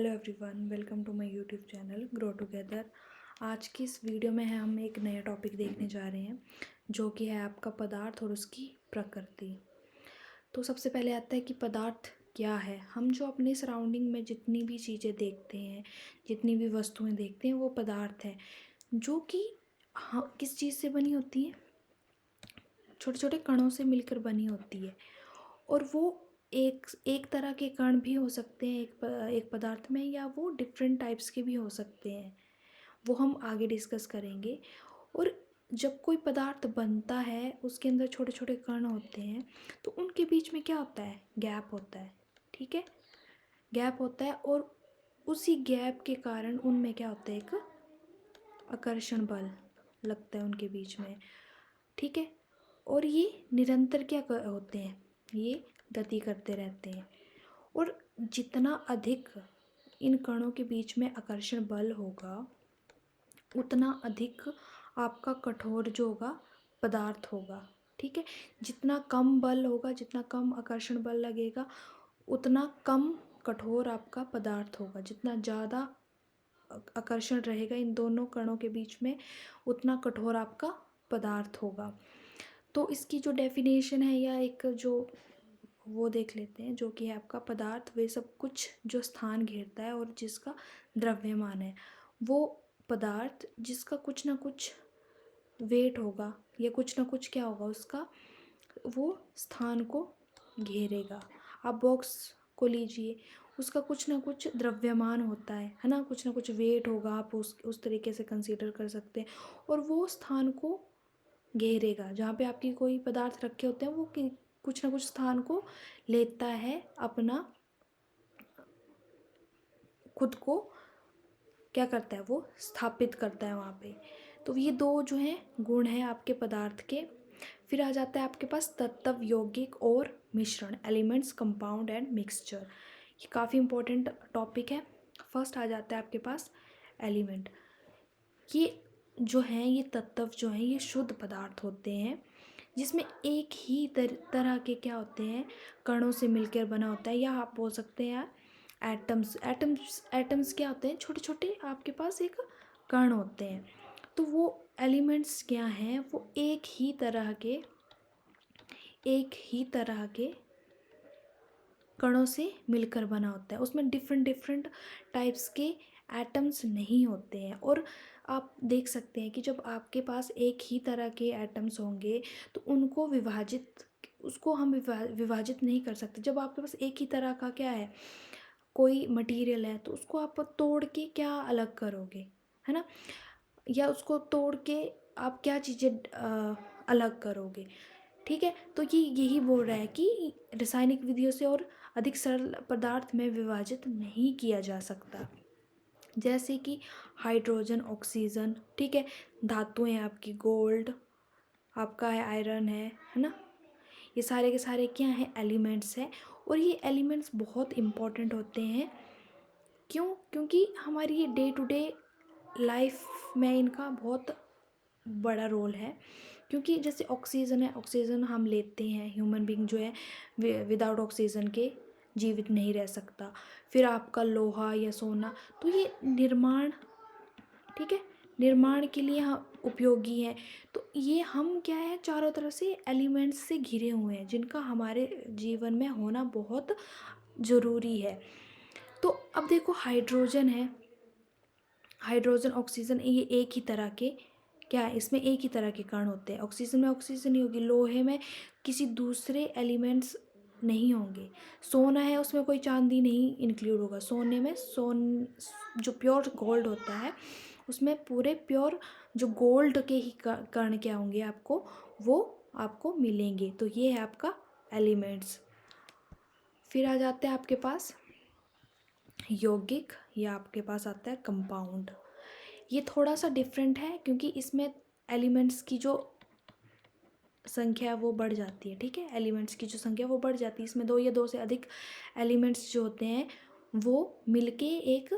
Hello everyone, welcome to my YouTube channel grow together. आज की इस वीडियो में हम एक नया टॉपिक देखने जा रहे हैं जो कि है आपका पदार्थ और उसकी प्रकृति। तो सबसे पहले आता है कि पदार्थ क्या है। हम जो अपने सराउंडिंग में जितनी भी चीज़ें देखते हैं, जितनी भी वस्तुएं देखते हैं, वो पदार्थ है जो कि हाँ किस चीज़ से बनी होती है, छोटे छोटे कणों से मिलकर बनी होती है। और वो एक एक तरह के कण भी हो सकते हैं एक पदार्थ में, या वो डिफरेंट टाइप्स के भी हो सकते हैं। वो हम आगे डिस्कस करेंगे। और जब कोई पदार्थ बनता है उसके अंदर छोटे छोटे कण होते हैं, तो उनके बीच में क्या होता है, गैप होता है। ठीक है, गैप होता है और उसी गैप के कारण उनमें क्या होता है, एक आकर्षण बल लगता है उनके बीच में। ठीक है, और ये निरंतर होते हैं, ये गति करते रहते हैं। और जितना अधिक इन कणों के बीच में आकर्षण बल होगा, उतना अधिक आपका कठोर जो होगा पदार्थ होगा। ठीक है, जितना कम बल होगा, जितना कम आकर्षण बल लगेगा, उतना कम कठोर आपका पदार्थ होगा। जितना ज़्यादा आकर्षण रहेगा इन दोनों कणों के बीच में, उतना कठोर आपका पदार्थ होगा। तो इसकी जो डेफिनेशन है, या एक जो वो देख लेते हैं, जो कि है आपका पदार्थ वे सब कुछ जो स्थान घेरता है और जिसका द्रव्यमान है। वो पदार्थ जिसका कुछ ना कुछ वेट होगा, या कुछ ना कुछ क्या होगा उसका, वो स्थान को घेरेगा। आप बॉक्स को लीजिए, उसका कुछ ना कुछ द्रव्यमान होता है ना, कुछ ना कुछ वेट होगा, आप उस तरीके से कंसीडर कर सकते हैं। और वो स्थान को घेरेगा। जहाँ पे आपकी कोई पदार्थ रखे होते हैं, वो कुछ ना कुछ स्थान को लेता है, अपना खुद को क्या करता है, वो स्थापित करता है वहाँ पे। तो ये दो जो हैं गुण हैं आपके पदार्थ के। फिर आ जाता है आपके पास तत्व, यौगिक और मिश्रण, एलिमेंट्स, कंपाउंड एंड मिक्सचर। ये काफ़ी इंपॉर्टेंट टॉपिक है। फर्स्ट आ जाता है आपके पास एलिमेंट। ये जो हैं, ये तत्व जो हैं, ये शुद्ध पदार्थ होते हैं जिसमें एक ही तरह के क्या होते हैं, कणों से मिलकर बना होता है। या आप बोल सकते हैं एटम्स। एटम्स क्या होते हैं, छोटे छोटे आपके पास एक कण होते हैं। तो वो एलिमेंट्स क्या हैं, वो एक ही तरह के कणों से मिलकर बना होता है। उसमें डिफरेंट डिफरेंट टाइप्स के एटम्स नहीं होते हैं। और आप देख सकते हैं कि जब आपके पास एक ही तरह के एटम्स होंगे, तो उनको उसको हम विभाजित नहीं कर सकते। जब आपके पास एक ही तरह का क्या है, कोई मटेरियल है, तो उसको आप तोड़ के क्या अलग करोगे, है ना, या उसको तोड़ के आप क्या चीज़ें अलग करोगे। ठीक है, तो ये यही बोल रहा है कि रासायनिक विधियों से और अधिक सरल पदार्थ में विभाजित नहीं किया जा सकता। जैसे कि हाइड्रोजन, ऑक्सीजन, ठीक है, धातुएं आपकी गोल्ड, आपका है आयरन है ना, ये सारे के सारे क्या हैं, एलिमेंट्स हैं। और ये एलिमेंट्स बहुत इम्पोर्टेंट होते हैं। क्यों? क्योंकि हमारी ये डे टू डे लाइफ में इनका बहुत बड़ा रोल है। क्योंकि जैसे ऑक्सीजन है, ऑक्सीजन हम लेते हैं, ह्यूमन बीइंग जो है विदाउट ऑक्सीजन के जीवित नहीं रह सकता। फिर आपका लोहा या सोना, तो ये निर्माण, ठीक है, निर्माण के लिए हम उपयोगी है। तो ये हम क्या है, चारों तरफ से एलिमेंट्स से घिरे हुए हैं जिनका हमारे जीवन में होना बहुत ज़रूरी है। तो अब देखो, हाइड्रोजन है, हाइड्रोजन, ऑक्सीजन, ये एक ही तरह के क्या है, इसमें एक ही तरह के कण होते हैं। ऑक्सीजन में ऑक्सीजन ही होगी, लोहे में किसी दूसरे एलिमेंट्स नहीं होंगे। सोना है, उसमें कोई चांदी नहीं इंक्लूड होगा। सोने में जो प्योर गोल्ड होता है, उसमें पूरे प्योर जो गोल्ड के ही कण क्या होंगे आपको, वो आपको मिलेंगे। तो ये है आपका एलिमेंट्स। फिर आ जाते हैं आपके पास यौगिक, या आपके पास आता है कंपाउंड। ये थोड़ा सा डिफरेंट है क्योंकि इसमें एलिमेंट्स की जो संख्या वो बढ़ जाती है। ठीक है, एलिमेंट्स की जो संख्या वो बढ़ जाती है। इसमें दो या दो से अधिक एलिमेंट्स जो होते हैं, वो मिलके एक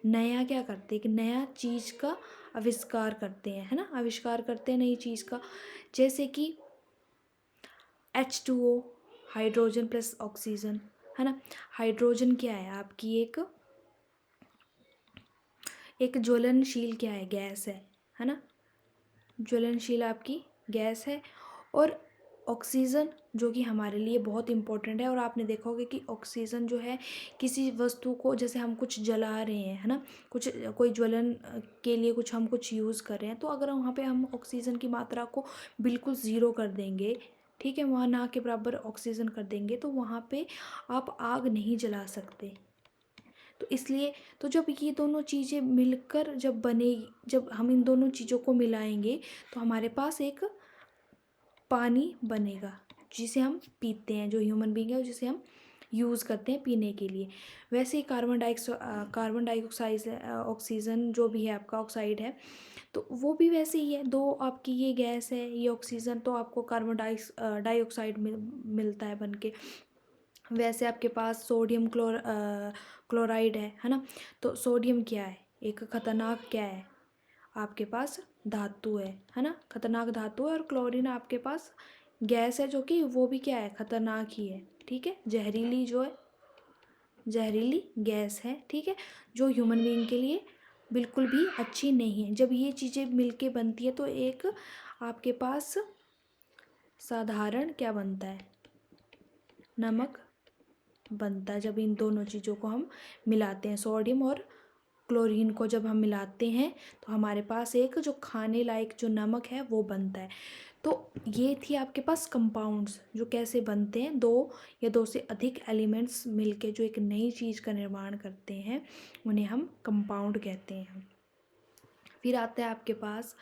नया क्या करते हैं, एक नया चीज़ का आविष्कार करते हैं, है ना, आविष्कार करते हैं नई चीज़ का। जैसे कि H2O, हाइड्रोजन प्लस ऑक्सीजन, है ना। हाइड्रोजन क्या है, आपकी एक एक ज्वलनशील क्या है, गैस है ना, ज्वलनशील आपकी गैस है। और ऑक्सीजन जो कि हमारे लिए बहुत इम्पोर्टेंट है, और आपने देखा होगा कि ऑक्सीजन जो है किसी वस्तु को, जैसे हम कुछ जला रहे हैं है ना, कुछ कोई ज्वलन के लिए कुछ हम कुछ यूज़ कर रहे हैं, तो अगर वहाँ पे हम ऑक्सीजन की मात्रा को बिल्कुल ज़ीरो कर देंगे, ठीक है, वहाँ ना के बराबर ऑक्सीजन कर देंगे, तो वहाँ पे आप आग नहीं जला सकते। तो इसलिए तो जब ये दोनों चीज़ें मिलकर जब बनेगी, जब हम इन दोनों चीज़ों को मिलाएंगे, तो हमारे पास एक पानी बनेगा जिसे हम पीते हैं, जो ह्यूमन बीइंग है जिसे हम यूज़ करते हैं पीने के लिए। वैसे ही कार्बन डाइऑक्साइड ऑक्सीजन जो भी है आपका ऑक्साइड है, तो वो भी वैसे ही है। दो आपकी ये गैस है, ये ऑक्सीजन, तो आपको डाइऑक्साइड मिलता है बन के। वैसे आपके पास सोडियम क्लोराइड है ना, तो सोडियम क्या है, एक खतरनाक क्या है आपके पास, धातु है ना, खतरनाक धातु है। और क्लोरीन आपके पास गैस है, जो कि वो भी क्या है, खतरनाक ही है, ठीक है, जहरीली जो है, जहरीली गैस है, ठीक है, जो ह्यूमन बीइंग के लिए बिल्कुल भी अच्छी नहीं है। जब ये चीज़ें मिलके बनती है तो एक आपके पास साधारण क्या बनता है, नमक बनता है। जब इन दोनों चीज़ों को हम मिलाते हैं, सोडियम और क्लोरीन को जब हम मिलाते हैं, तो हमारे पास एक जो खाने लायक जो नमक है वो बनता है। तो ये थी आपके पास कंपाउंड्स जो कैसे बनते हैं, दो या दो से अधिक एलिमेंट्स मिलके जो एक नई चीज़ का निर्माण करते हैं, उन्हें हम कंपाउंड कहते हैं। फिर आता है आपके पास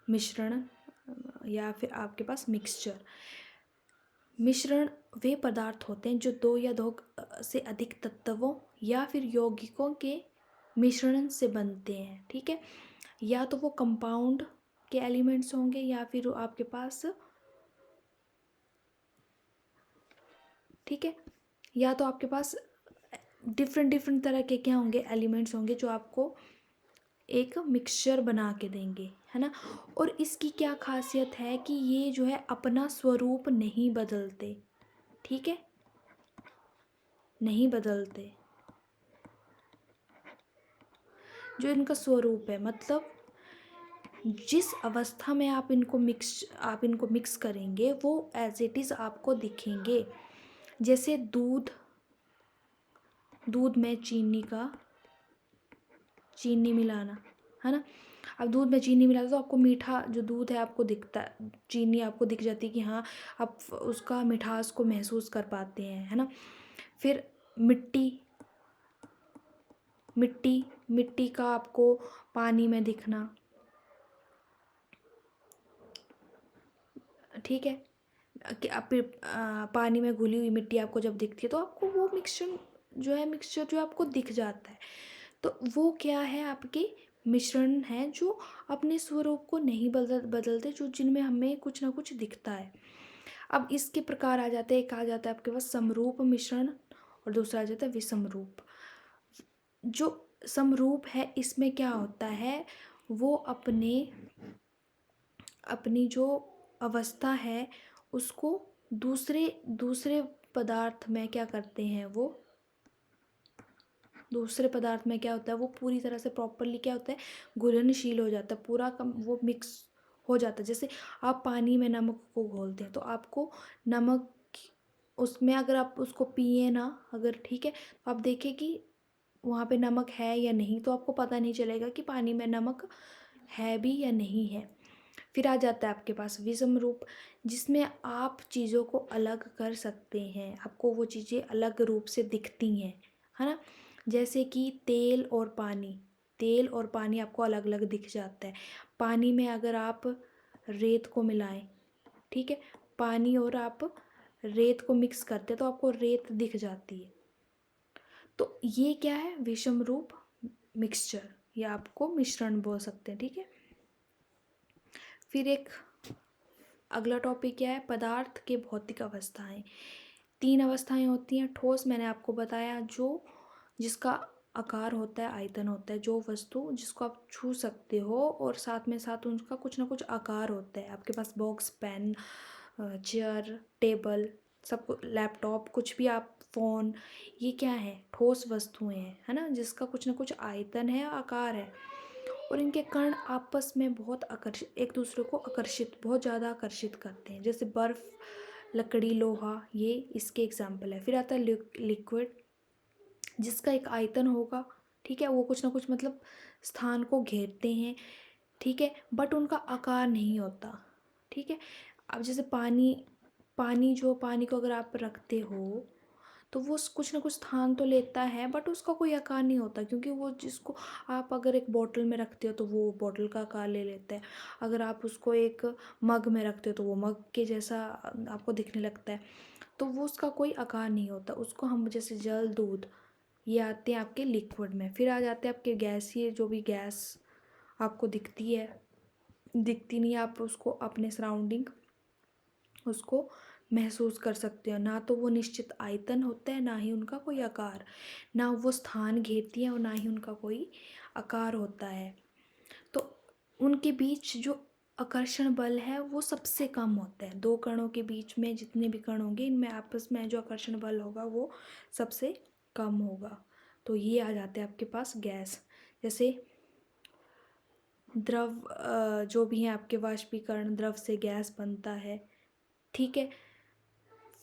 मिश्रण, या फिर आपके पास मिक्सचर। मिश्रण वे पदार्थ होते हैं जो दो या दो से अधिक तत्वों या फिर यौगिकों के मिश्रण से बनते हैं, ठीक है। या तो वो कंपाउंड के एलिमेंट्स होंगे, या फिर आपके पास, ठीक है, या तो आपके पास डिफरेंट डिफरेंट तरह के क्या होंगे, एलिमेंट्स होंगे जो आपको एक मिक्सचर बना के देंगे, है ना। और इसकी क्या खासियत है कि ये जो है अपना स्वरूप नहीं बदलते, ठीक है, नहीं बदलते। जो इनका स्वरूप है, मतलब जिस अवस्था में आप इनको मिक्स करेंगे वो एज इट इज़ आपको दिखेंगे। जैसे दूध, दूध में चीनी मिलाना, है ना। अब दूध में चीनी मिलाते तो आपको मीठा जो दूध है आपको दिखता है, चीनी आपको दिख जाती है कि हाँ, आप उसका मिठास को महसूस कर पाते हैं, है ना। फिर मिट्टी, मिट्टी मिट्टी का आपको पानी में दिखना, ठीक है, कि आप पानी में घुली हुई मिट्टी आपको जब दिखती है तो आपको वो मिक्सचर जो आपको दिख जाता है। तो वो क्या है, आपके मिश्रण है जो अपने स्वरूप को नहीं बदलते, जो जिनमें हमें कुछ ना कुछ दिखता है। अब इसके प्रकार आ जाते हैं, एक आ जाता है आपके पास समरूप मिश्रण, और दूसरा आ जाता है विषमरूप। जो समरूप है इसमें क्या होता है, वो अपनी जो अवस्था है उसको दूसरे दूसरे पदार्थ में क्या करते हैं, वो दूसरे पदार्थ में क्या होता है, वो पूरी तरह से प्रॉपरली क्या होता है, घुलनशील हो जाता है, पूरा कम वो मिक्स हो जाता है। जैसे आप पानी में नमक को घोलते हैं तो आपको नमक उसमें अगर आप उसको पिए ना, अगर, ठीक है, तो आप देखें कि वहाँ पे नमक है या नहीं, तो आपको पता नहीं चलेगा कि पानी में नमक है भी या नहीं है। फिर आ जाता है आपके पास विषम रूप, जिसमें आप चीज़ों को अलग कर सकते हैं, आपको वो चीज़ें अलग रूप से दिखती हैं, है ना। जैसे कि तेल और पानी आपको अलग अलग दिख जाता है। पानी में अगर आप रेत को मिलाएं, ठीक है, पानी और आप रेत को मिक्स करते हैं तो आपको रेत दिख जाती है। तो ये क्या है, विषम रूप मिक्सचर, या आपको मिश्रण बोल सकते हैं, ठीक है। फिर एक अगला टॉपिक क्या है, पदार्थ के भौतिक अवस्थाएं। तीन अवस्थाएं होती हैं। ठोस मैंने आपको बताया, जो जिसका आकार होता है, आयतन होता है, जो वस्तु जिसको आप छू सकते हो और साथ में साथ उनका कुछ ना कुछ आकार होता है। आपके पास बॉक्स, पेन, चेयर, टेबल, सब, लैपटॉप, कुछ भी, आप फ़ोन, ये क्या है, ठोस वस्तुएं हैं, है ना, जिसका कुछ ना कुछ आयतन है, आकार है। और इनके कण आपस में बहुत आकर्षित, एक दूसरे को आकर्षित, बहुत ज़्यादा आकर्षित करते हैं। जैसे बर्फ़, लकड़ी, लोहा, ये इसके एग्जाम्पल है। फिर आता है लिक्विड, जिसका एक आयतन होगा, ठीक है, वो कुछ ना कुछ मतलब स्थान को घेरते हैं, ठीक है, बट उनका आकार नहीं होता, ठीक है। अब जैसे पानी, पानी को अगर आप रखते हो तो वो कुछ ना कुछ स्थान तो लेता है, बट उसका कोई आकार नहीं होता, क्योंकि वो जिसको आप अगर एक बोतल में रखते हो तो वो बोतल का आकार ले लेता है। अगर आप उसको एक मग में रखते हो तो वो मग के जैसा आपको दिखने लगता है। तो वो उसका कोई आकार नहीं होता। उसको हम जैसे जल, दूध, ये आते हैं आपके लिक्विड में। फिर आ जाते हैं आपके गैसीय, जो भी गैस आपको दिखती है, दिखती नहीं, आप उसको अपने सराउंडिंग उसको महसूस कर सकते हो। ना तो वो निश्चित आयतन होता है, ना ही उनका कोई आकार, ना वो स्थान घेरती हैं और ना ही उनका कोई आकार होता है। तो उनके बीच जो आकर्षण बल है वो सबसे कम होता है। दो कणों के बीच में जितने भी कण होंगे, इनमें आपस में जो आकर्षण बल होगा वो सबसे कम होगा। तो ये आ जाते हैं आपके पास गैस। जैसे द्रव, जो भी है आपके वाष्पीकरण, द्रव से गैस बनता है, ठीक है।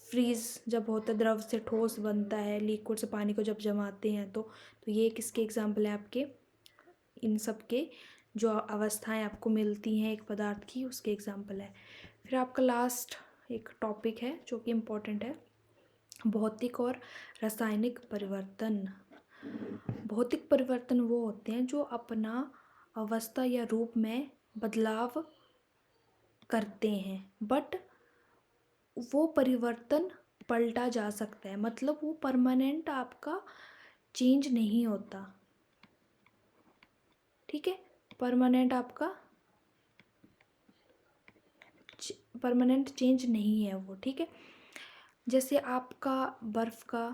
फ्रीज जब होता है, द्रव से ठोस बनता है, लिक्विड से पानी को जब जमाते हैं तो ये किसके एग्जाम्पल है आपके, इन सब के जो अवस्थाएं आपको मिलती हैं एक पदार्थ की, उसके एग्जाम्पल है। फिर आपका लास्ट एक टॉपिक है जो कि इम्पोर्टेंट है, भौतिक और रासायनिक परिवर्तन। भौतिक परिवर्तन वो होते हैं जो अपना अवस्था या रूप में बदलाव करते हैं, बट वो परिवर्तन पलटा जा सकता है, मतलब वो परमानेंट आपका चेंज नहीं होता, ठीक है। परमानेंट आपका परमानेंट चेंज नहीं है वो, ठीक है। जैसे आपका बर्फ़ का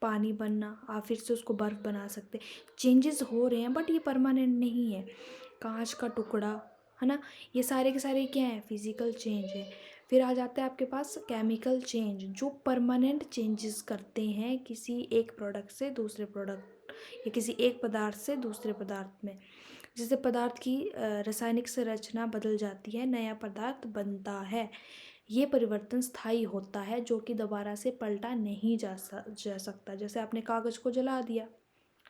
पानी बनना, आप फिर से उसको बर्फ़ बना सकते, चेंजेस हो रहे हैं, बट ये परमानेंट नहीं है। कांच का टुकड़ा, है ना, ये सारे के सारे क्या हैं, फिजिकल चेंज है। फिर आ जाता है आपके पास केमिकल चेंज, जो परमानेंट चेंजेस करते हैं किसी एक प्रोडक्ट से दूसरे प्रोडक्ट, या किसी एक पदार्थ से दूसरे पदार्थ में। जिससे पदार्थ की रासायनिक संरचना बदल जाती है, नया पदार्थ बनता है। ये परिवर्तन स्थायी होता है, जो कि दोबारा से पलटा नहीं जा सकता। जैसे आपने कागज़ को जला दिया,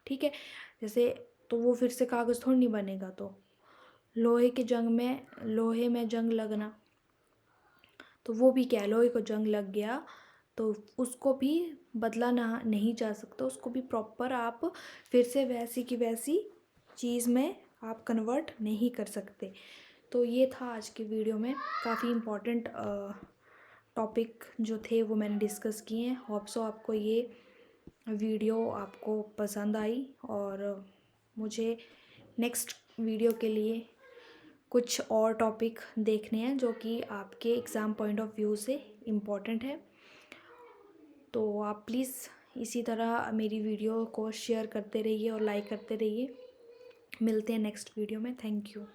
ठीक है, जैसे, तो वो फिर से कागज़ थोड़ी नहीं बनेगा। तो लोहे में जंग लगना, तो वो भी क्या है, लोहे को जंग लग गया तो उसको भी बदला ना नहीं जा सकता, उसको भी प्रॉपर आप फिर से वैसी की वैसी चीज़ में आप कन्वर्ट नहीं कर सकते। तो ये था आज की वीडियो में, काफ़ी इम्पोर्टेंट टॉपिक जो थे वो मैंने डिस्कस किए हैं। होप सो आपको ये वीडियो आपको पसंद आई, और मुझे नेक्स्ट वीडियो के लिए कुछ और टॉपिक देखने हैं जो कि आपके एग्ज़ाम पॉइंट ऑफ व्यू से इम्पोर्टेंट है। तो आप प्लीज़ इसी तरह मेरी वीडियो को शेयर करते रहिए और लाइक करते रहिए। मिलते हैं नेक्स्ट वीडियो में। Thank you.